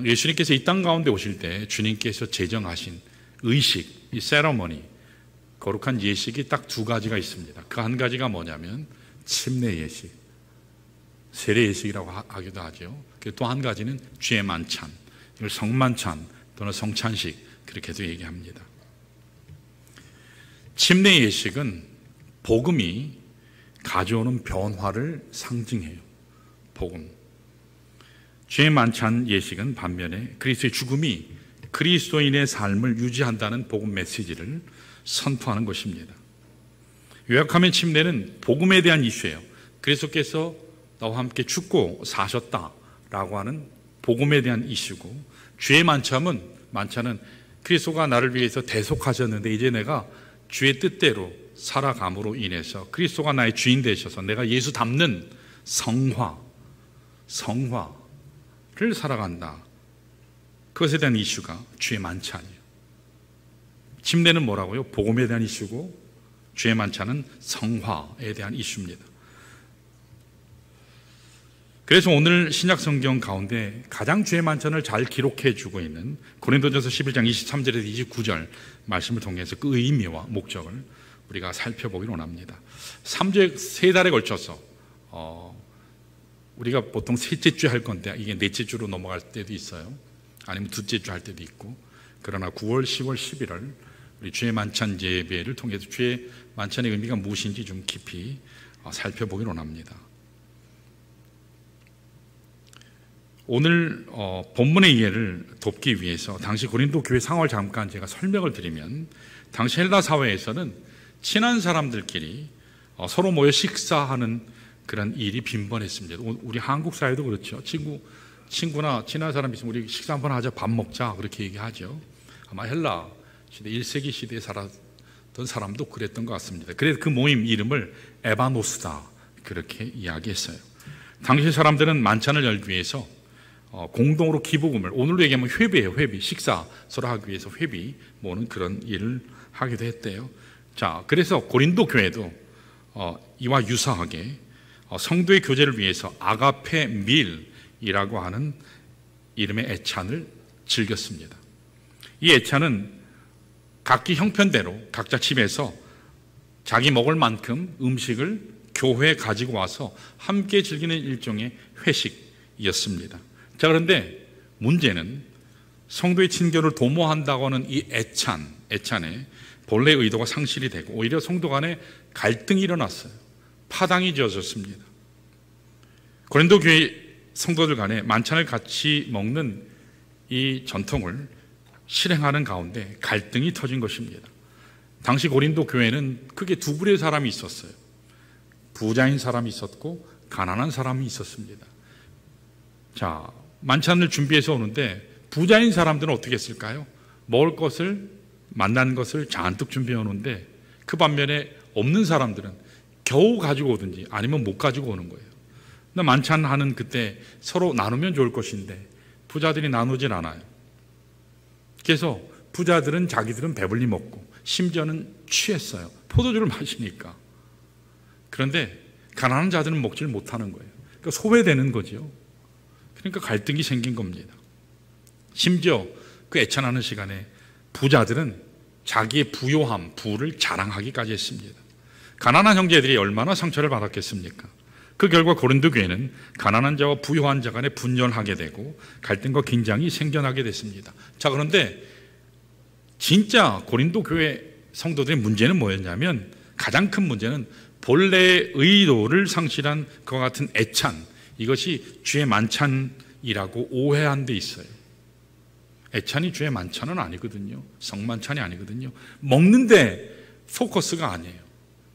예수님께서 이 땅 가운데 오실 때 주님께서 제정하신 의식, 이 세러머니, 거룩한 예식이 딱 두 가지가 있습니다. 그 한 가지가 뭐냐면 침례 예식, 세례 예식이라고 하기도 하죠. 또 한 가지는 죄 만찬, 이걸 성만찬 또는 성찬식 그렇게도 얘기합니다. 침례 예식은 복음이 가져오는 변화를 상징해요. 복음. 죄 만찬 예식은 반면에 그리스도의 죽음이 그리스도인의 삶을 유지한다는 복음 메시지를 선포하는 것입니다. 요약하면 침례는 복음에 대한 이슈예요. 그리스도께서 나와 함께 죽고 사셨다라고 하는 복음에 대한 이슈고, 죄의 만찬은 그리스도가 나를 위해서 대속하셨는데 이제 내가 주의 뜻대로 살아감으로 인해서 그리스도가 나의 주인 되셔서 내가 예수 닮는 성화를 살아간다. 그것에 대한 이슈가 죄의 만찬이에요. 침례는 뭐라고요? 복음에 대한 이슈고, 죄의 만찬은 성화에 대한 이슈입니다. 그래서 오늘 신약 성경 가운데 가장 죄의 만찬을 잘 기록해 주고 있는 고린도전서 11장 23절에서 29절 말씀을 통해서 그 의미와 목적을 우리가 살펴보기를 원합니다. 3주에 3달에 걸쳐서 우리가 보통 셋째 주 할 건데 이게 넷째 주로 넘어갈 때도 있어요. 아니면 둘째 주 할 때도 있고, 그러나 9월, 10월, 11월 우리 죄의 만찬 예배를 통해서 죄의 만찬의 의미가 무엇인지 좀 깊이 살펴보기를 원합니다. 오늘 본문의 이해를 돕기 위해서 당시 고린도 교회 상황을 잠깐 제가 설명을 드리면, 당시 헬라 사회에서는 친한 사람들끼리 서로 모여 식사하는 그런 일이 빈번했습니다. 우리 한국 사회도 그렇죠. 친구나 친한 사람 있으면 우리 식사 한번 하자, 밥 먹자 그렇게 얘기하죠. 아마 헬라 시대 1세기 시대에 살았던 사람도 그랬던 것 같습니다. 그래서 그 모임 이름을 에바노스다 그렇게 이야기했어요. 당시 사람들은 만찬을 열기 위해서 공동으로 기부금을, 오늘로 얘기하면 회비예요. 회비, 식사 서로 하기 위해서 회비 모으는 그런 일을 하기도 했대요. 자, 그래서 고린도 교회도 이와 유사하게 성도의 교제를 위해서 아가페 밀이라고 하는 이름의 애찬을 즐겼습니다. 이 애찬은 각기 형편대로 각자 집에서 자기 먹을 만큼 음식을 교회에 가지고 와서 함께 즐기는 일종의 회식이었습니다. 자, 그런데 문제는 성도의 친교를 도모한다고 하는 이 애찬의 본래 의도가 상실이 되고 오히려 성도 간에 갈등이 일어났어요. 파당이 지어졌습니다. 고린도 교회 성도들 간에 만찬을 같이 먹는 이 전통을 실행하는 가운데 갈등이 터진 것입니다. 당시 고린도 교회는 크게 두 부류의 사람이 있었어요. 부자인 사람이 있었고 가난한 사람이 있었습니다. 자, 만찬을 준비해서 오는데 부자인 사람들은 어떻게 했을까요? 먹을 것을, 만난 것을 잔뜩 준비해 오는데 그 반면에 없는 사람들은 겨우 가지고 오든지 아니면 못 가지고 오는 거예요. 근데 만찬하는 그때 서로 나누면 좋을 것인데 부자들이 나누질 않아요. 그래서 부자들은 자기들은 배불리 먹고 심지어는 취했어요. 포도주를 마시니까. 그런데 가난한 자들은 먹지를 못하는 거예요. 그러니까 소외되는 거죠. 그러니까 갈등이 생긴 겁니다. 심지어 그 애찬하는 시간에 부자들은 자기의 부요함, 부를 자랑하기까지 했습니다. 가난한 형제들이 얼마나 상처를 받았겠습니까? 그 결과 고린도 교회는 가난한 자와 부요한 자 간에 분열하게 되고 갈등과 긴장이 생겨나게 됐습니다. 자, 그런데 진짜 고린도 교회 성도들의 문제는 뭐였냐면, 가장 큰 문제는 본래의 의도를 상실한 그와 같은 애찬, 이것이 주의 만찬이라고 오해한 데 있어요. 애찬이 주의 만찬은 아니거든요. 성만찬이 아니거든요. 먹는데 포커스가 아니에요.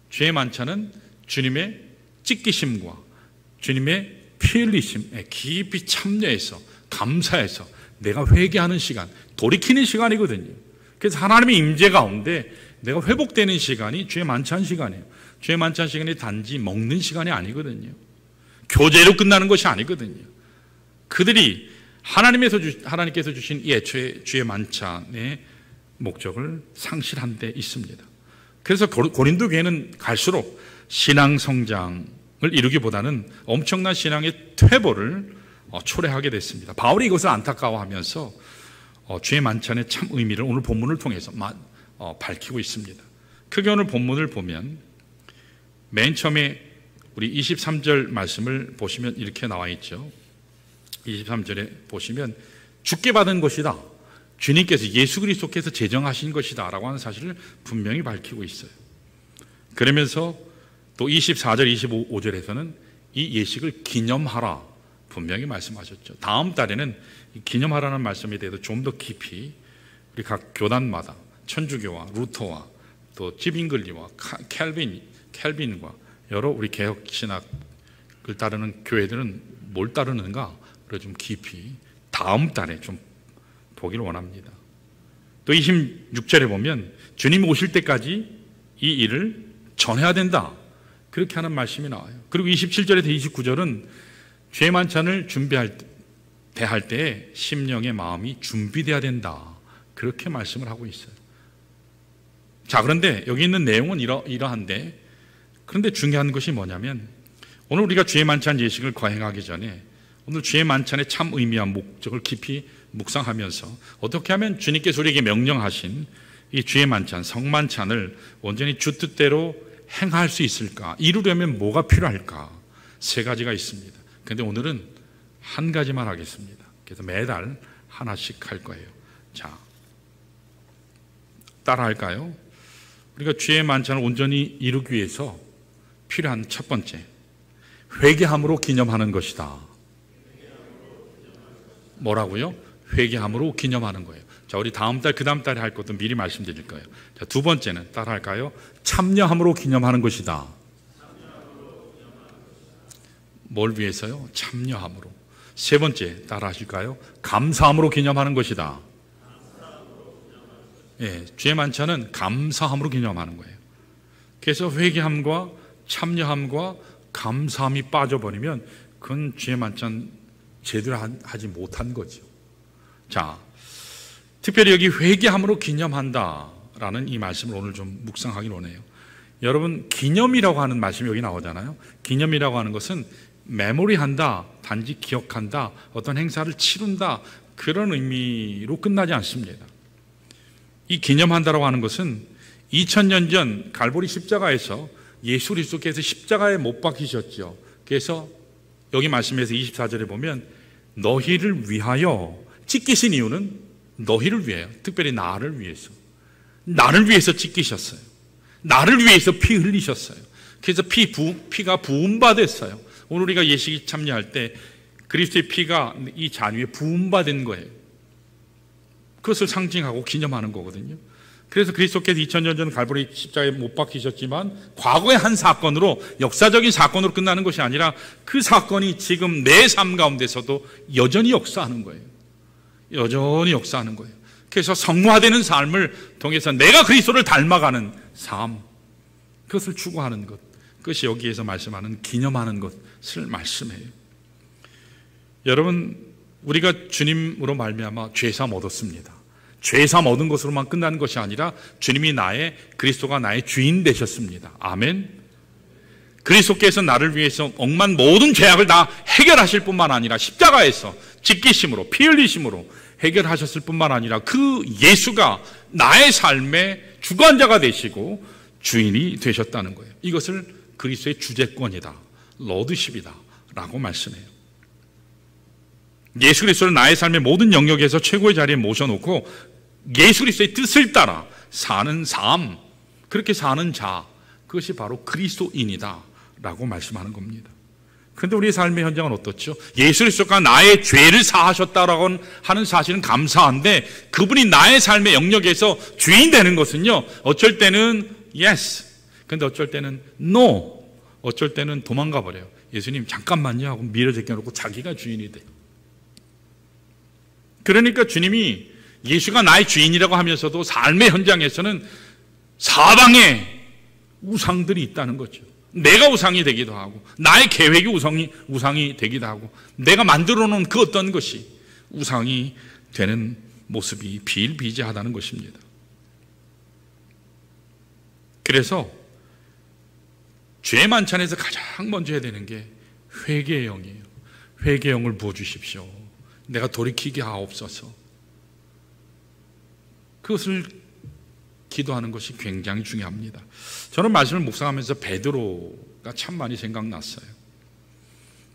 주의 만찬은 주님의 찢기심과 주님의 피 흘리심에 깊이 참여해서 감사해서 내가 회개하는 시간, 돌이키는 시간이거든요. 그래서 하나님의 임재 가운데 내가 회복되는 시간이 주의 만찬 시간이에요. 주의 만찬 시간이 단지 먹는 시간이 아니거든요. 교제로 끝나는 것이 아니거든요. 그들이 하나님께서 주신 이 애초에 주의 만찬의 목적을 상실한 데 있습니다. 그래서 고린도 교회는 갈수록 신앙 성장을 이루기보다는 엄청난 신앙의 퇴보를 초래하게 됐습니다. 바울이 이것을 안타까워하면서 주의 만찬의 참 의미를 오늘 본문을 통해서 밝히고 있습니다. 크게 오늘 본문을 보면 맨 처음에 우리 23절 말씀을 보시면 이렇게 나와 있죠. 23절에 보시면 주께 받은 것이다, 주님께서 예수 그리스도께서 제정하신 것이다 라고 하는 사실을 분명히 밝히고 있어요. 그러면서 또 24절 25절에서는 이 예식을 기념하라 분명히 말씀하셨죠. 다음 달에는 기념하라는 말씀에 대해서 좀 더 깊이 우리 각 교단마다 천주교와 루터와 또 지빙글리와 캘빈과 여러 우리 개혁 신학을 따르는 교회들은 뭘 따르는가? 그래서 좀 깊이 다음 달에 좀 보기를 원합니다. 또 26절에 보면 주님이 오실 때까지 이 일을 전해야 된다, 그렇게 하는 말씀이 나와요. 그리고 27절에서 29절은 죄 만찬을 대할 때에 심령의 마음이 준비되어야 된다, 그렇게 말씀을 하고 있어요. 자, 그런데 여기 있는 내용은 이러한데, 그런데 중요한 것이 뭐냐면 오늘 우리가 주의 만찬 예식을 거행하기 전에 오늘 주의 만찬의 참 의미와 목적을 깊이 묵상하면서 어떻게 하면 주님께서 우리에게 명령하신 이 주의 만찬, 성만찬을 온전히 주 뜻대로 행할 수 있을까? 이루려면 뭐가 필요할까? 세 가지가 있습니다. 그런데 오늘은 한 가지만 하겠습니다. 그래서 매달 하나씩 할 거예요. 자, 따라할까요? 우리가 주의 만찬을 온전히 이루기 위해서 필요한 첫 번째, 회개함으로 기념하는 것이다. 뭐라고요? 회개함으로 기념하는 거예요. 자, 우리 다음 달, 그 다음 달에 할 것도 미리 말씀드릴 거예요. 자, 두 번째는 따라할까요? 참여함으로 기념하는 것이다. 뭘 위해서요? 참여함으로. 세 번째 따라하실까요? 감사함으로 기념하는 것이다. 예, 주의 만찬은 감사함으로 기념하는 거예요. 그래서 회개함과 참여함과 감사함이 빠져버리면 그건 주의 만찬 제대로 하지 못한 거죠. 자, 특별히 여기 회개함으로 기념한다라는 이 말씀을 오늘 좀 묵상하기를 원해요. 여러분, 기념이라고 하는 말씀이 여기 나오잖아요. 기념이라고 하는 것은 메모리한다, 단지 기억한다, 어떤 행사를 치룬다, 그런 의미로 끝나지 않습니다. 이 기념한다라고 하는 것은 2000년 전 갈보리 십자가에서 예수 그리스도께서 십자가에 못 박히셨죠. 그래서 여기 말씀에서 24절에 보면 너희를 위하여 찢기신 이유는 너희를 위해요. 특별히 나를 위해서 찢기셨어요. 나를 위해서 피 흘리셨어요. 그래서 피가 부음받았어요. 오늘 우리가 예식에 참여할 때 그리스도의 피가 이 잔 위에 부음받은 거예요. 그것을 상징하고 기념하는 거거든요. 그래서 그리스도께서 2000년 전 갈보리 십자가에 못 박히셨지만 과거의 한 사건으로, 역사적인 사건으로 끝나는 것이 아니라 그 사건이 지금 내 삶 가운데서도 여전히 역사하는 거예요. 여전히 역사하는 거예요. 그래서 성화되는 삶을 통해서 내가 그리스도를 닮아가는 삶, 그것을 추구하는 것, 그것이 여기에서 말씀하는 기념하는 것을 말씀해요. 여러분, 우리가 주님으로 말미암아 죄사함 얻었습니다. 죄사함 얻은 것으로만 끝나는 것이 아니라 주님이 그리스도가 나의 주인 되셨습니다. 아멘. 그리스도께서 나를 위해서 억만 모든 죄악을 다 해결하실 뿐만 아니라 십자가에서 찢기심으로, 피 흘리심으로 해결하셨을 뿐만 아니라 그 예수가 나의 삶의 주관자가 되시고 주인이 되셨다는 거예요. 이것을 그리스도의 주재권이다, 로드십이다 라고 말씀해요. 예수 그리스도를 나의 삶의 모든 영역에서 최고의 자리에 모셔놓고 예수 그리스도의 뜻을 따라 사는 삶, 그렇게 사는 자, 그것이 바로 그리스도인이다 라고 말씀하는 겁니다. 그런데 우리의 삶의 현장은 어떻죠? 예수 그리스도가 나의 죄를 사하셨다라고 하는 사실은 감사한데 그분이 나의 삶의 영역에서 주인 되는 것은요, 어쩔 때는 yes, 근데 어쩔 때는 no, 어쩔 때는 도망가 버려요. 예수님 잠깐만요 하고 밀어 제껴놓고 자기가 주인이 돼요. 그러니까 주님이 예수가 나의 주인이라고 하면서도 삶의 현장에서는 사방에 우상들이 있다는 거죠. 내가 우상이 되기도 하고 나의 계획이 우상이 되기도 하고 내가 만들어 놓은 그 어떤 것이 우상이 되는 모습이 비일비재하다는 것입니다. 그래서 죄 만찬에서 가장 먼저 해야 되는 게 회개의 영이에요. 회개의 영을 부어주십시오. 내가 돌이키게 하옵소서. 그것을 기도하는 것이 굉장히 중요합니다. 저는 말씀을 묵상하면서 베드로가 참 많이 생각났어요.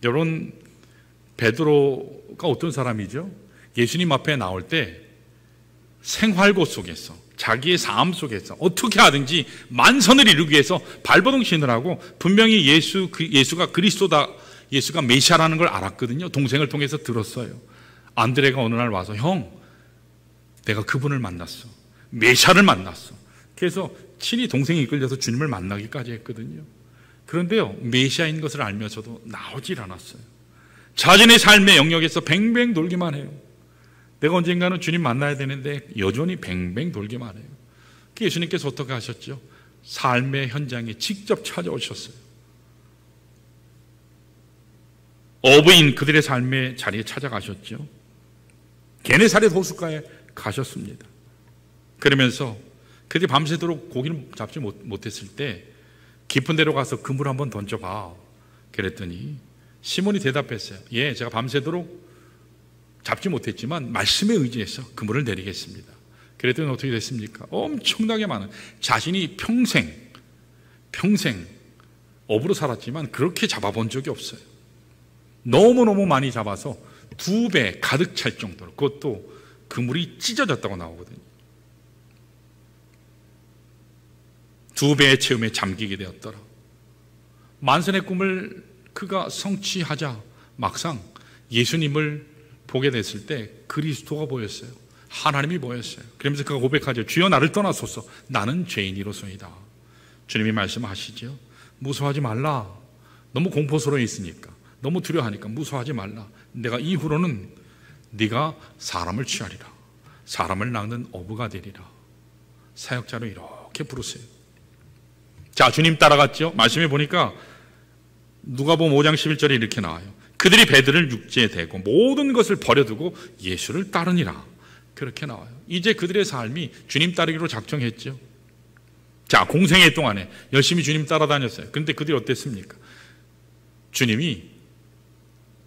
여러분, 베드로가 어떤 사람이죠? 예수님 앞에 나올 때 생활고 속에서, 자기의 삶 속에서 어떻게 하든지 만선을 이루기 위해서 발버둥신을 하고, 분명히 예수가 그리스도다, 예수가 메시아라는 걸 알았거든요. 동생을 통해서 들었어요. 안드레가 어느 날 와서, 형, 내가 그분을 만났어. 메시아를 만났어. 그래서 친히 동생이 이끌려서 주님을 만나기까지 했거든요. 그런데요, 메시아인 것을 알면서도 나오질 않았어요. 자신의 삶의 영역에서 뱅뱅 돌기만 해요. 내가 언젠가는 주님 만나야 되는데 여전히 뱅뱅 돌기만 해요. 예수님께서 어떻게 하셨죠? 삶의 현장에 직접 찾아오셨어요. 어부인 그들의 삶의 자리에 찾아가셨죠. 게네사렛 호숫가에 가셨습니다. 그러면서 그들이 밤새도록 고기를 잡지 못했을 때 깊은 데로 가서 그물 한번 던져봐. 그랬더니 시몬이 대답했어요. 예, 제가 밤새도록 잡지 못했지만 말씀에 의지해서 그물을 내리겠습니다. 그랬더니 어떻게 됐습니까? 엄청나게 많은, 자신이 평생 어부로 살았지만 그렇게 잡아본 적이 없어요. 너무너무 많이 잡아서 2배 가득 찰 정도로, 그것도 그물이 찢어졌다고 나오거든요. 2배의 체험에 잠기게 되었더라. 만선의 꿈을 그가 성취하자 막상 예수님을 보게 됐을 때 그리스도가 보였어요. 하나님이 보였어요. 그러면서 그가 고백하죠. 주여 나를 떠나소서. 나는 죄인이로소이다. 주님이 말씀하시죠. 무서워하지 말라. 너무 공포스러워 있으니까, 너무 두려워하니까 무서워하지 말라. 내가 이후로는 네가 사람을 취하리라. 사람을 낚는 어부가 되리라. 사역자로 이렇게 부르세요. 자, 주님 따라갔죠. 말씀해 보니까 누가복음 5장 11절에 이렇게 나와요. 그들이 배들을 육지에 대고 모든 것을 버려두고 예수를 따르니라. 그렇게 나와요. 이제 그들의 삶이 주님 따르기로 작정했죠. 자, 공생애 동안에 열심히 주님 따라다녔어요. 그런데 그들이 어땠습니까? 주님이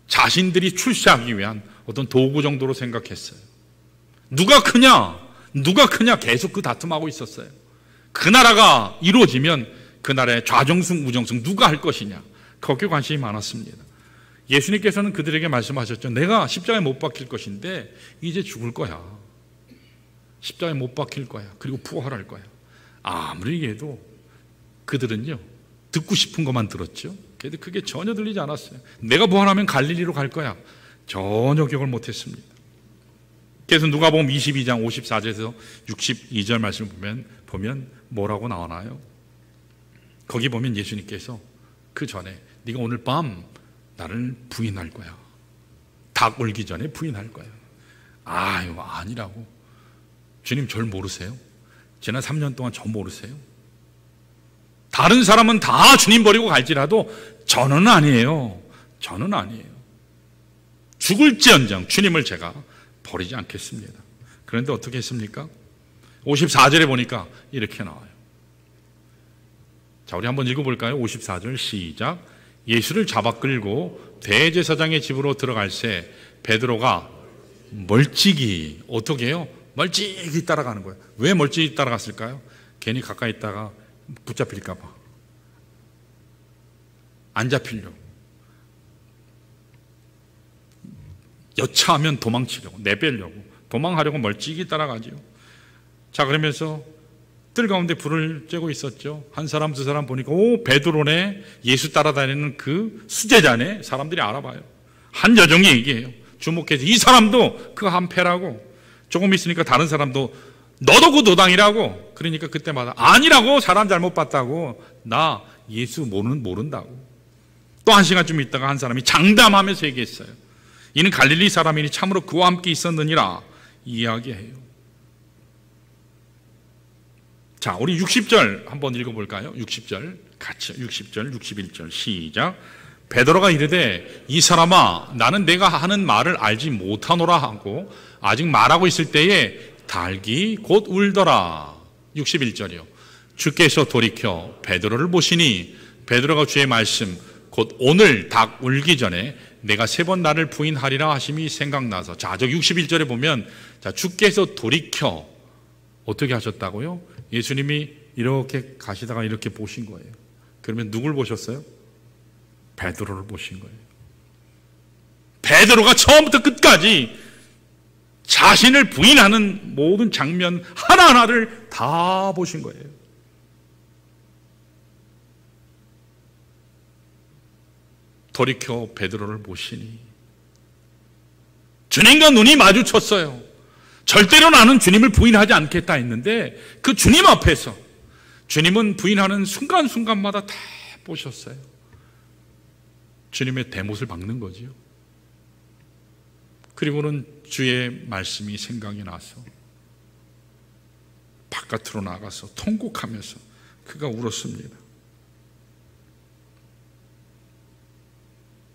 자신들이 출세하기 위한 어떤 도구 정도로 생각했어요. 누가 크냐 계속 그 다툼하고 있었어요. 그 나라가 이루어지면 그 나라의 좌정승 우정승 누가 할 것이냐, 거기에 관심이 많았습니다. 예수님께서는 그들에게 말씀하셨죠. 내가 십자가에 못 박힐 것인데 이제 죽을 거야. 십자가에 못 박힐 거야. 그리고 부활할 거야. 아무리 얘기해도 그들은요, 듣고 싶은 것만 들었죠. 그런데 그게 전혀 들리지 않았어요. 내가 부활하면 갈릴리로 갈 거야. 전혀 기억을 못했습니다. 그래서 누가복음 22장 54절에서 62절 말씀을 보면 뭐라고 나오나요? 거기 보면 예수님께서 그 전에 네가 오늘 밤 나를 부인할 거야. 닭 울기 전에 부인할 거야. 아유, 아니라고. 주님 절 모르세요? 지난 3년 동안 저 모르세요? 다른 사람은 다 주님 버리고 갈지라도 저는 아니에요. 저는 아니에요. 죽을지언정 주님을 제가 버리지 않겠습니다. 그런데 어떻게 했습니까? 54절에 보니까 이렇게 나와요. 자, 우리 한번 읽어볼까요? 54절 시작. 예수를 잡아 끌고 대제사장의 집으로 들어갈새 베드로가 멀찍이, 어떻게 해요? 멀찍이 따라가는 거예요. 왜 멀찍이 따라갔을까요? 괜히 가까이 있다가 붙잡힐까 봐. 안 잡히려고. 여차하면 도망치려고, 내빼려고, 도망하려고 멀찍이 따라가죠. 자, 그러면서 뜰 가운데 불을 쬐고 있었죠. 한 사람 두 사람 보니까 오, 베드로네, 예수 따라다니는 그 수제자네. 사람들이 알아봐요. 한 여종이 얘기해요. 주목해서 이 사람도 그 한패라고. 조금 있으니까 다른 사람도 너도 그 도당이라고. 그러니까 그때마다 아니라고, 사람 잘못 봤다고, 나 예수 모른다고. 또 한 시간쯤 있다가 한 사람이 장담하면서 얘기했어요. 이는 갈릴리 사람이니 참으로 그와 함께 있었느니라 이야기해요. 자, 우리 60절 한번 읽어볼까요? 60절 같이, 60절 61절 시작. 베드로가 이르되 이 사람아, 나는 내가 하는 말을 알지 못하노라 하고 아직 말하고 있을 때에 닭이 곧 울더라. 61절이요. 주께서 돌이켜 베드로를 보시니 베드로가 주의 말씀 곧 오늘 닭 울기 전에 내가 3번 나를 부인하리라 하심이 생각나서, 자, 저 61절에 보면, 자, 주께서 돌이켜 어떻게 하셨다고요? 예수님이 이렇게 가시다가 이렇게 보신 거예요. 그러면 누굴 보셨어요? 베드로를 보신 거예요. 베드로가 처음부터 끝까지 자신을 부인하는 모든 장면 하나하나를 다 보신 거예요. 돌이켜 베드로를 보시니 주님과 눈이 마주쳤어요. 절대로 나는 주님을 부인하지 않겠다 했는데 그 주님 앞에서 주님은 부인하는 순간순간마다 다 보셨어요. 주님의 대못을 박는 거지요. 그리고는 주의 말씀이 생각이 나서 바깥으로 나가서 통곡하면서 그가 울었습니다.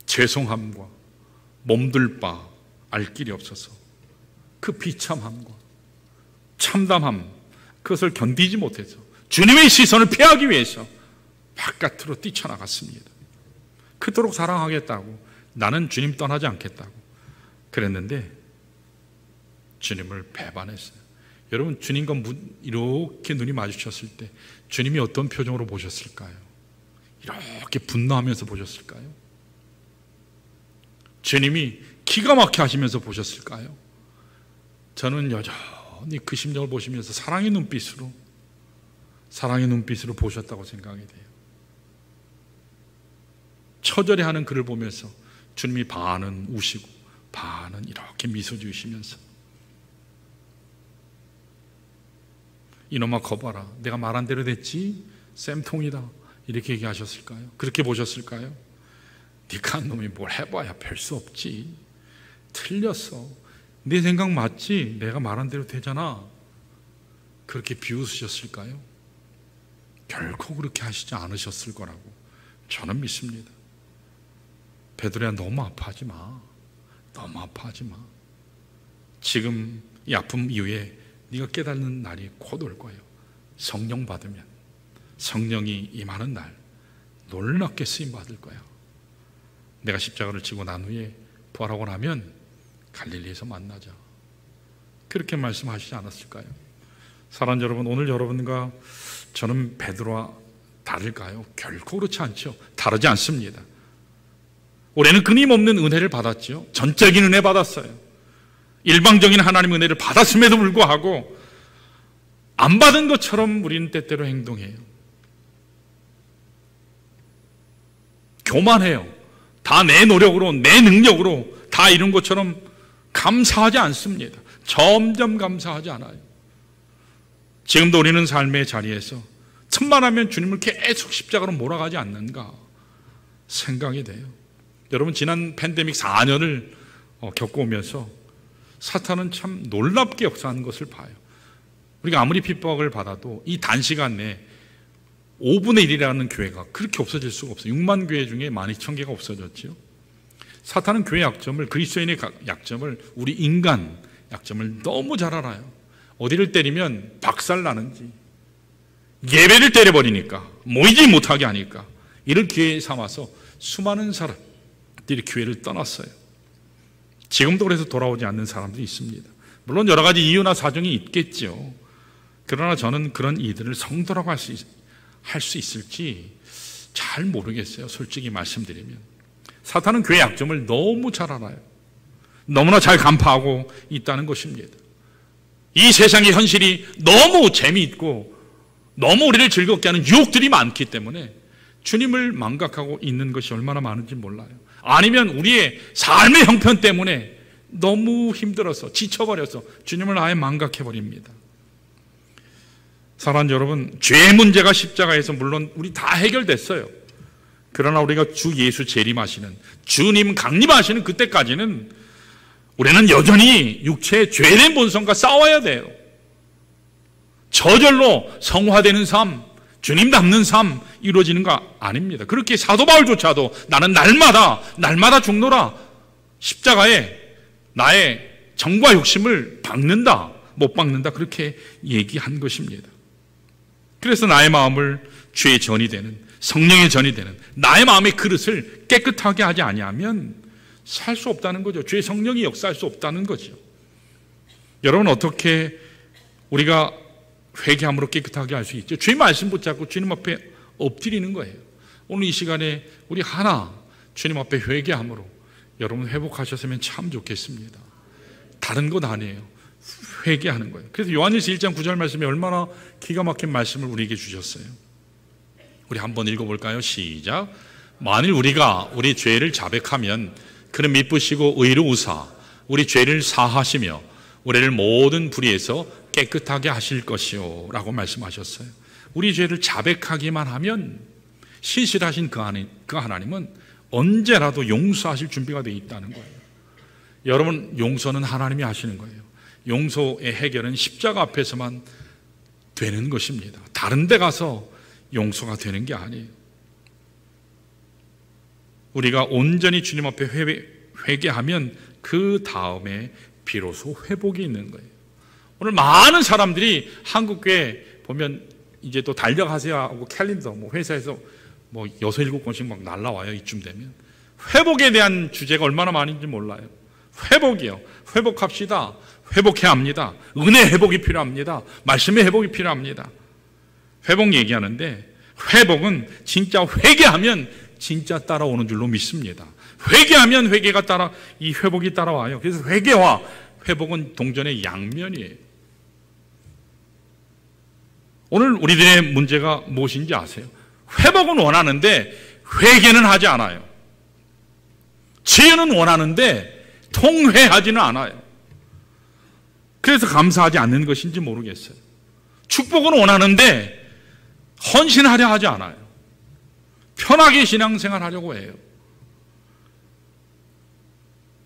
죄송함과 몸둘 바 알 길이 없어서 그 비참함과 참담함, 그것을 견디지 못해서 주님의 시선을 피하기 위해서 바깥으로 뛰쳐나갔습니다. 그토록 사랑하겠다고, 나는 주님 떠나지 않겠다고 그랬는데 주님을 배반했어요. 여러분, 주님과 이렇게 눈이 마주쳤을 때 주님이 어떤 표정으로 보셨을까요? 이렇게 분노하면서 보셨을까요? 주님이 기가 막혀 하시면서 보셨을까요? 저는 여전히 그 심정을 보시면서 사랑의 눈빛으로 보셨다고 생각이 돼요. 처절히 하는 그를 보면서 주님이 반은 우시고 반은 이렇게 미소 지으시면서 이놈아 거봐라, 내가 말한 대로 됐지? 쌤통이다, 이렇게 얘기하셨을까요? 그렇게 보셨을까요? 네가 한 놈이 뭘 해봐야 별 수 없지, 틀렸어, 네 생각 맞지? 내가 말한 대로 되잖아, 그렇게 비웃으셨을까요? 결코 그렇게 하시지 않으셨을 거라고 저는 믿습니다. 베드로야, 너무 아파하지 마. 너무 아파하지 마. 지금 이 아픔 이후에 네가 깨닫는 날이 곧 올 거예요. 성령 받으면, 성령이 임하는 날 놀랍게 쓰임 받을 거야. 내가 십자가를 지고 난 후에 부활하고 나면 갈릴리에서 만나자, 그렇게 말씀하시지 않았을까요? 사랑하는 여러분, 오늘 여러분과 저는 베드로와 다를까요? 결코 그렇지 않죠. 다르지 않습니다. 올해는 끊임없는 은혜를 받았죠. 전적인 은혜 받았어요. 일방적인 하나님의 은혜를 받았음에도 불구하고 안 받은 것처럼 우리는 때때로 행동해요. 교만해요. 다 내 노력으로, 내 능력으로 다 이룬 것처럼 감사하지 않습니다. 점점 감사하지 않아요. 지금도 우리는 삶의 자리에서 천만하면 주님을 계속 십자가로 몰아가지 않는가 생각이 돼요. 여러분, 지난 팬데믹 4년을 겪어오면서 사탄은 참 놀랍게 역사하는 것을 봐요. 우리가 아무리 핍박을 받아도 이 단시간 내에 5분의 1이라는 교회가 그렇게 없어질 수가 없어요. 6만 교회 중에 12,000개가 없어졌죠. 사탄은 교회 약점을, 그리스도인의 약점을, 우리 인간 약점을 너무 잘 알아요. 어디를 때리면 박살나는지, 예배를 때려버리니까, 모이지 못하게 하니까 이를 기회 삼아서 수많은 사람들이 교회를 떠났어요. 지금도 그래서 돌아오지 않는 사람들이 있습니다. 물론 여러 가지 이유나 사정이 있겠죠. 그러나 저는 그런 이들을 성도라고 할 수 있을지 잘 모르겠어요. 솔직히 말씀드리면 사탄은 교회 약점을 너무 잘 알아요. 너무나 잘 간파하고 있다는 것입니다. 이 세상의 현실이 너무 재미있고 너무 우리를 즐겁게 하는 유혹들이 많기 때문에 주님을 망각하고 있는 것이 얼마나 많은지 몰라요. 아니면 우리의 삶의 형편 때문에 너무 힘들어서 지쳐버려서 주님을 아예 망각해버립니다. 사랑하는 여러분, 죄의 문제가 십자가에서 물론 우리 다 해결됐어요. 그러나 우리가 주 예수 재림하시는, 주님 강림하시는 그때까지는 우리는 여전히 육체의 죄된 본성과 싸워야 돼요. 저절로 성화되는 삶, 주님 닮는 삶 이루어지는 거 아닙니다. 그렇게 사도 바울조차도 나는 날마다 죽노라, 십자가에 나의 정과 욕심을 박는다, 못 박는다, 그렇게 얘기한 것입니다. 그래서 나의 마음을 죄의 전이 되는, 성령의 전이 되는 나의 마음의 그릇을 깨끗하게 하지 아니하면 살 수 없다는 거죠. 주의 성령이 역사할 수 없다는 거죠. 여러분, 어떻게 우리가 회개함으로 깨끗하게 할 수 있죠? 주의 말씀 붙잡고 주님 앞에 엎드리는 거예요. 오늘 이 시간에 우리 하나 주님 앞에 회개함으로 여러분 회복하셨으면 참 좋겠습니다. 다른 것 아니에요. 회개하는 거예요. 그래서 요한일서 1장 9절 말씀이 얼마나 기가 막힌 말씀을 우리에게 주셨어요. 우리 한번 읽어볼까요? 시작. 만일 우리가 우리 죄를 자백하면 그는 미쁘시고 의로우사 우리 죄를 사하시며 우리를 모든 불의에서 깨끗하게 하실 것이요 라고 말씀하셨어요. 우리 죄를 자백하기만 하면 신실하신 그 하나님은 언제라도 용서하실 준비가 되어 있다는 거예요. 여러분, 용서는 하나님이 하시는 거예요. 용서의 해결은 십자가 앞에서만 되는 것입니다. 다른 데 가서 용서가 되는 게 아니에요. 우리가 온전히 주님 앞에 회개하면 그 다음에 비로소 회복이 있는 거예요. 오늘 많은 사람들이 한국교회 보면 이제 또 달력하세요 하고 캘린더 뭐 회사에서 뭐 6, 7권씩 막 날라와요. 이쯤 되면 회복에 대한 주제가 얼마나 많은지 몰라요. 회복이요. 회복합시다. 회복해야 합니다. 은혜 회복이 필요합니다. 말씀의 회복이 필요합니다. 회복 얘기하는데 회복은 진짜 회개하면 진짜 따라오는 줄로 믿습니다. 회개하면 회개가 이 회복이 따라와요. 그래서 회개와 회복은 동전의 양면이에요. 오늘 우리들의 문제가 무엇인지 아세요? 회복은 원하는데 회개는 하지 않아요. 지혜는 원하는데 통회하지는 않아요. 그래서 감사하지 않는 것인지 모르겠어요. 축복은 원하는데 헌신하려 하지 않아요. 편하게 신앙생활 하려고 해요.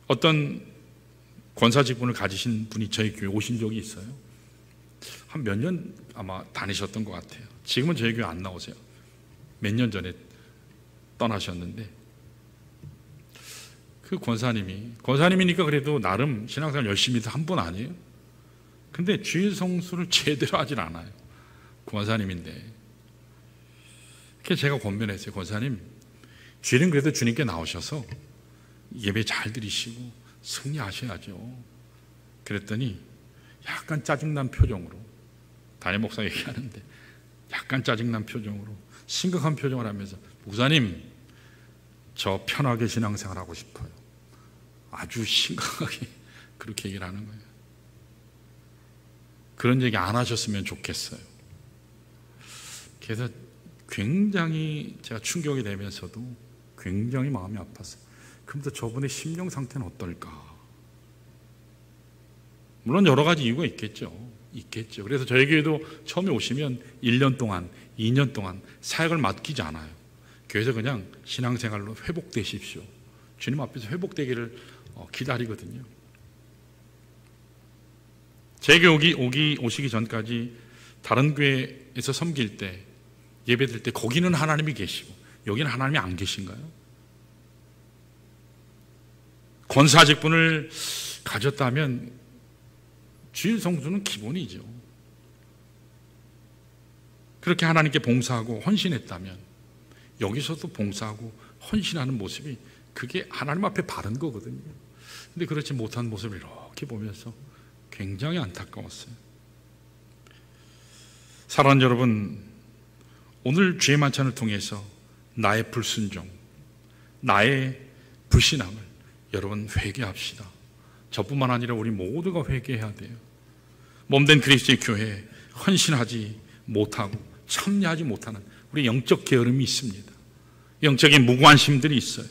어떤 권사직분을 가지신 분이 저희 교회 오신 적이 있어요. 한 몇 년 아마 다니셨던 것 같아요. 지금은 저희 교회 안 나오세요. 몇 년 전에 떠나셨는데 그 권사님이니까 그래도 나름 신앙생활 열심히 한 분 아니에요? 근데 주일 성수를 제대로 하질 않아요. 권사님인데. 그래서 제가 권면했어요. 권사님, 주일은 그래도 주님께 나오셔서 예배 잘 드리시고 승리하셔야죠. 그랬더니 약간 짜증난 표정으로, 담임 목사 얘기하는데 약간 짜증난 표정으로, 심각한 표정을 하면서, 목사님, 저 편하게 신앙생활하고 싶어요. 아주 심각하게 그렇게 얘기를 하는 거예요. 그런 얘기 안 하셨으면 좋겠어요. 그래서 굉장히 제가 충격이 되면서도 굉장히 마음이 아팠어요. 그런데 저분의 심령 상태는 어떨까? 물론 여러 가지 이유가 있겠죠. 그래서 저희 교회도 처음에 오시면 1년 동안, 2년 동안 사역을 맡기지 않아요. 교회에서 그냥 신앙생활로 회복되십시오. 주님 앞에서 회복되기를 기다리거든요. 제 교회 오시기 전까지 다른 교회에서 섬길 때, 예배 드릴 때 거기는 하나님이 계시고 여기는 하나님이 안 계신가요? 권사직분을 가졌다면 주일 성수는 기본이죠. 그렇게 하나님께 봉사하고 헌신했다면 여기서도 봉사하고 헌신하는 모습이 그게 하나님 앞에 바른 거거든요. 근데 그렇지 못한 모습을 이렇게 보면서 굉장히 안타까웠어요. 사랑하는 여러분, 오늘 주의 만찬을 통해서 나의 불순종, 나의 불신앙을 여러분 회개합시다. 저뿐만 아니라 우리 모두가 회개해야 돼요. 몸된 그리스도의 교회에 헌신하지 못하고 참여하지 못하는 우리 영적 게으름이 있습니다. 영적인 무관심들이 있어요.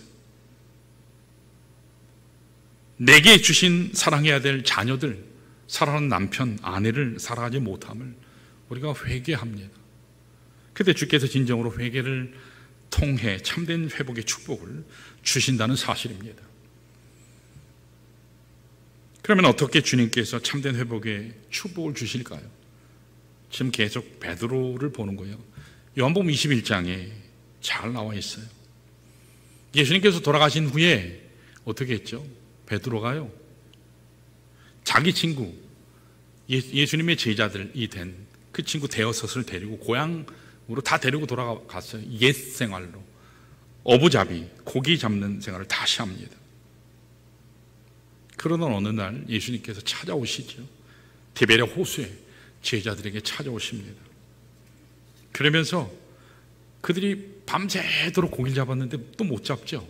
내게 주신 사랑해야 될 자녀들, 사랑하는 남편, 아내를 사랑하지 못함을 우리가 회개합니다. 그때 주께서 진정으로 회개를 통해 참된 회복의 축복을 주신다는 사실입니다. 그러면 어떻게 주님께서 참된 회복의 축복을 주실까요? 지금 계속 베드로를 보는 거예요. 요한복음 21장에 잘 나와 있어요. 예수님께서 돌아가신 후에 어떻게 했죠? 베드로가요, 자기 친구, 예수님의 제자들이 된 그 친구 대여섯을 데리고 고향으로 다 데리고 돌아갔어요. 옛 생활로 어부잡이, 고기 잡는 생활을 다시 합니다. 그러던 어느 날 예수님께서 찾아오시죠. 디베랴 호수에 제자들에게 찾아오십니다. 그러면서 그들이 밤새도록 고기를 잡았는데 또 못 잡죠.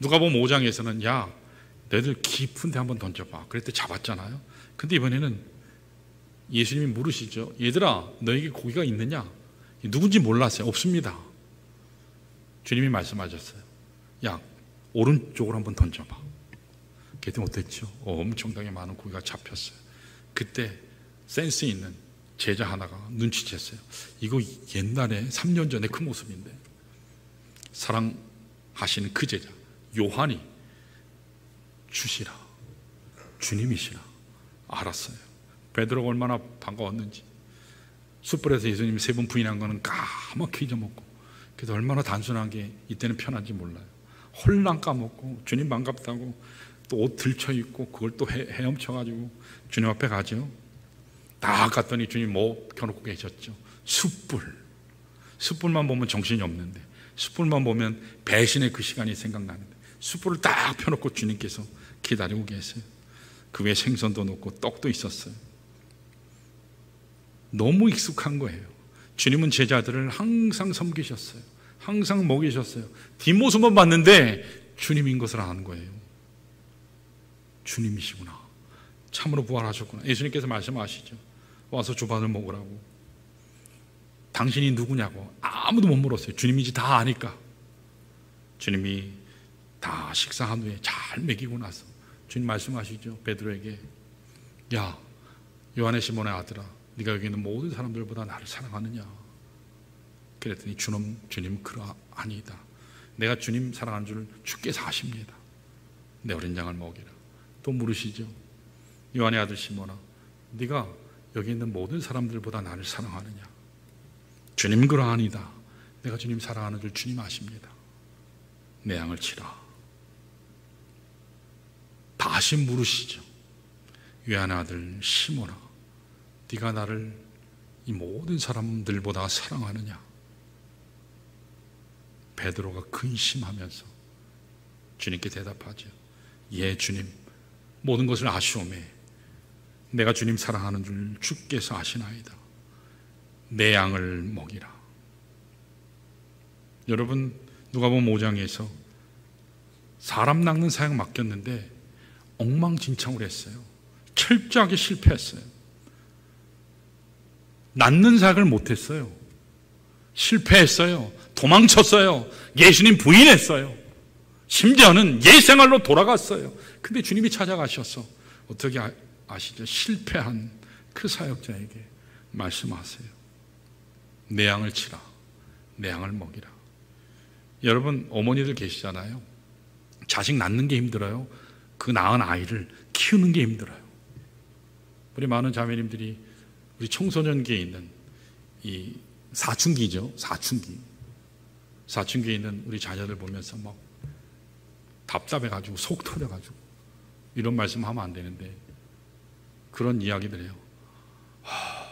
누가복음 5장에서는 야, 너희들 깊은 데 한번 던져봐. 그랬더니 잡았잖아요. 근데 이번에는 예수님이 물으시죠. 얘들아, 너에게 고기가 있느냐? 누군지 몰랐어요. 없습니다. 주님이 말씀하셨어요. 야, 오른쪽으로 한번 던져봐. 그랬더니 어땠죠? 엄청나게 많은 고기가 잡혔어요. 그때 센스 있는 제자 하나가 눈치챘어요. 이거 옛날에 3년 전에 그 모습인데, 사랑하시는 그 제자 요한이 주시라, 주님이시라 알았어요. 베드로가 얼마나 반가웠는지. 숯불에서 예수님이 3번 부인한 거는 까맣게 잊어먹고, 그래도 얼마나 단순한 게 이때는 편한지 몰라요. 홀랑 까먹고 주님 반갑다고 또 옷 들쳐 입고 그걸 또 헤엄쳐가지고 주님 앞에 가죠. 딱 갔더니 주님 뭐 켜놓고 계셨죠. 숯불만 보면 정신이 없는데, 숯불만 보면 배신의 그 시간이 생각나는데, 숯불을 딱 펴놓고 주님께서 기다리고 계세요. 그 위에 생선도 넣고 떡도 있었어요. 너무 익숙한 거예요. 주님은 제자들을 항상 섬기셨어요. 항상 먹이셨어요. 뒷모습만 봤는데 주님인 것을 아는 거예요. 주님이시구나. 참으로 부활하셨구나. 예수님께서 말씀하시죠. 와서 주반을 먹으라고. 당신이 누구냐고 아무도 못 물었어요. 주님인지 다 아니까. 주님이 다 식사한 후에 잘 먹이고 나서 주님 말씀하시죠. 베드로에게, 야, 요한의 시몬의 아들아, 네가 여기 있는 모든 사람들보다 나를 사랑하느냐? 그랬더니 주님 아니다. 내가 주님 사랑하는 줄 주께서 아십니다. 내 어린 양을 먹이라. 또 물으시죠. 요한의 아들 시몬아, 네가 여기 있는 모든 사람들보다 나를 사랑하느냐? 주님 그러하니다. 내가 주님 사랑하는 줄 주님 아십니다. 내 양을 치라. 다시 물으시죠. 요한의 아들 시몬아, 네가 나를 이 모든 사람들보다 사랑하느냐? 베드로가 근심하면서 주님께 대답하죠. 예, 주님, 모든 것을 아시오매 내가 주님 사랑하는 줄 주께서 아시나이다. 내 양을 먹이라. 여러분, 누가복음 5장에서 사람 낚는 사역 맡겼는데 엉망진창으로 했어요. 철저하게 실패했어요. 낚는 사역을 못했어요. 실패했어요. 도망쳤어요. 예수님 부인했어요. 심지어는 옛생활로 돌아갔어요. 근데 주님이 찾아가셔서 어떻게 아시죠? 실패한 그 사역자에게 말씀하세요. 내 양을 치라. 내 양을 먹이라. 여러분, 어머니들 계시잖아요. 자식 낳는 게 힘들어요. 그 낳은 아이를 키우는 게 힘들어요. 우리 많은 자매님들이 우리 청소년기에 있는 이 사춘기죠. 사춘기에 있는 우리 자녀들 보면서 막 답답해가지고 속 터져가지고 이런 말씀하면 안 되는데 그런 이야기들 해요.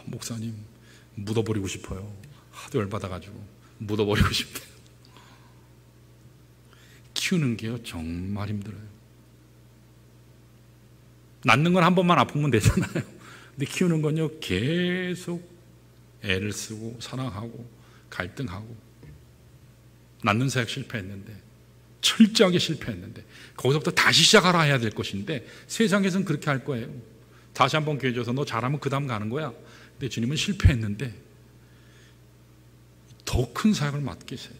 목사님, 묻어버리고 싶어요. 하도 열받아가지고 묻어버리고 싶대요. 키우는 게요 정말 힘들어요. 낳는 건 한 번만 아프면 되잖아요. 근데 키우는 건요 계속 애를 쓰고 사랑하고 갈등하고. 낳는 사역 실패했는데, 철저하게 실패했는데 거기서부터 다시 시작하라 해야 될 것인데 세상에서는 그렇게 할 거예요. 다시 한번 기회 줘서 너 잘하면 그 다음 가는 거야. 근데 주님은 실패했는데 더 큰 사역을 맡기세요.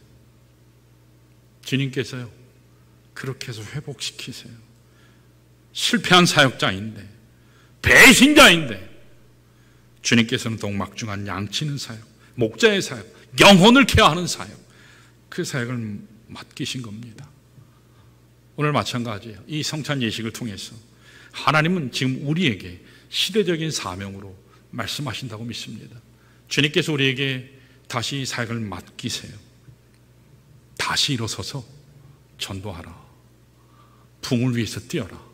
주님께서요 그렇게 해서 회복시키세요. 실패한 사역자인데, 배신자인데 주님께서는 더욱 막중한 양치는 사역, 목자의 사역, 영혼을 케어하는 사역, 그 사역을 맡기신 겁니다. 오늘 마찬가지예요. 이 성찬 예식을 통해서 하나님은 지금 우리에게 시대적인 사명으로 말씀하신다고 믿습니다. 주님께서 우리에게 다시 사역을 맡기세요. 다시 일어서서 전도하라. 붕을 위해서 뛰어라.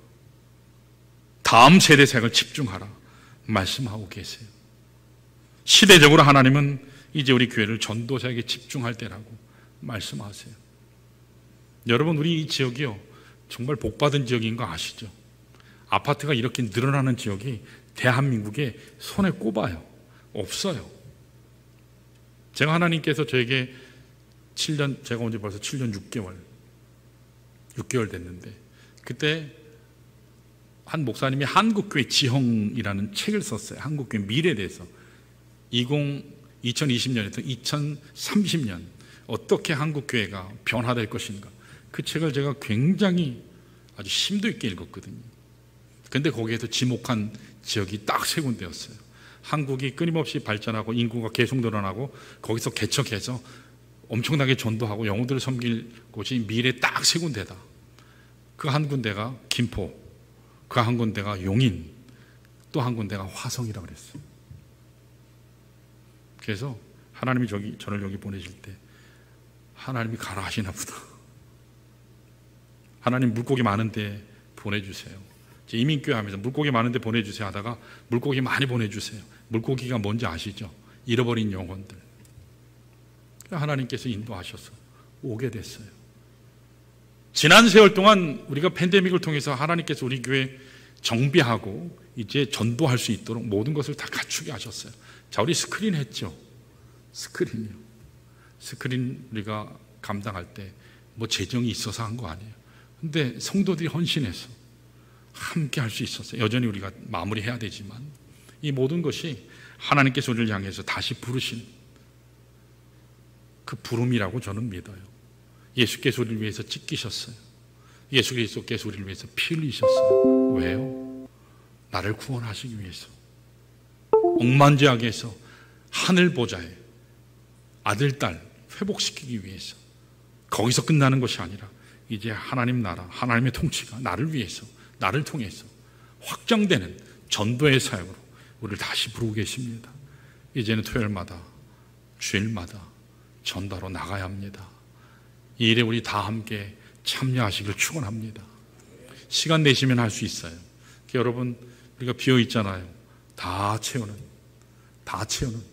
다음 세대 사역을 집중하라. 말씀하고 계세요. 시대적으로 하나님은 이제 우리 교회를 전도 사역에 집중할 때라고 말씀하세요. 여러분, 우리 이 지역이요 정말 복받은 지역인 거 아시죠? 아파트가 이렇게 늘어나는 지역이 대한민국에 손에 꼽아요. 없어요. 제가 하나님께서 저에게 7년, 제가 온 지 벌써 7년 6개월 됐는데, 그때 한 목사님이 한국교회 지형이라는 책을 썼어요. 한국교회 미래에 대해서. 2020년에서 2030년 어떻게 한국교회가 변화될 것인가. 그 책을 제가 굉장히 아주 심도 있게 읽었거든요. 근데 거기에서 지목한 지역이 딱 세 군데였어요. 한국이 끊임없이 발전하고 인구가 계속 늘어나고 거기서 개척해서 엄청나게 전도하고 영혼들을 섬길 곳이 미래 딱 세 군데다. 그 한 군데가 김포, 그 한 군데가 용인, 또 한 군데가 화성이라고 그랬어요. 그래서 하나님이 저를 여기 보내실 때 하나님이 가라 하시나 보다. 하나님 물고기 많은데 보내주세요. 이민교회 하면서 물고기 많은데 보내주세요 하다가 물고기 많이 보내주세요. 물고기가 뭔지 아시죠? 잃어버린 영혼들. 하나님께서 인도하셔서 오게 됐어요. 지난 세월 동안 우리가 팬데믹을 통해서 하나님께서 우리 교회 정비하고 이제 전도할 수 있도록 모든 것을 다 갖추게 하셨어요. 자, 우리 스크린 했죠. 스크린이요. 스크린 우리가 감당할 때 뭐 재정이 있어서 한 거 아니에요. 근데 성도들이 헌신해서 함께 할 수 있었어요. 여전히 우리가 마무리해야 되지만 이 모든 것이 하나님께서 우리를 향해서 다시 부르신 그 부름이라고 저는 믿어요. 예수께서 우리를 위해서 찢기셨어요. 예수께서 우리를 위해서 피 흘리셨어요. 왜요? 나를 구원하시기 위해서. 억만죄악에서 하늘 보좌에 아들, 딸 회복시키기 위해서. 거기서 끝나는 것이 아니라 이제 하나님 나라, 하나님의 통치가 나를 위해서, 나를 통해서 확장되는 전도의 사역으로 우리를 다시 부르고 계십니다. 이제는 토요일마다, 주일마다 전도하러 나가야 합니다. 이 일에 우리 다 함께 참여하시길 축원합니다. 시간 내시면 할 수 있어요. 여러분, 우리가 비어 있잖아요. 다 채우는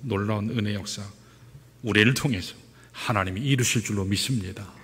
놀라운 은혜 역사 우리를 통해서 하나님이 이루실 줄로 믿습니다.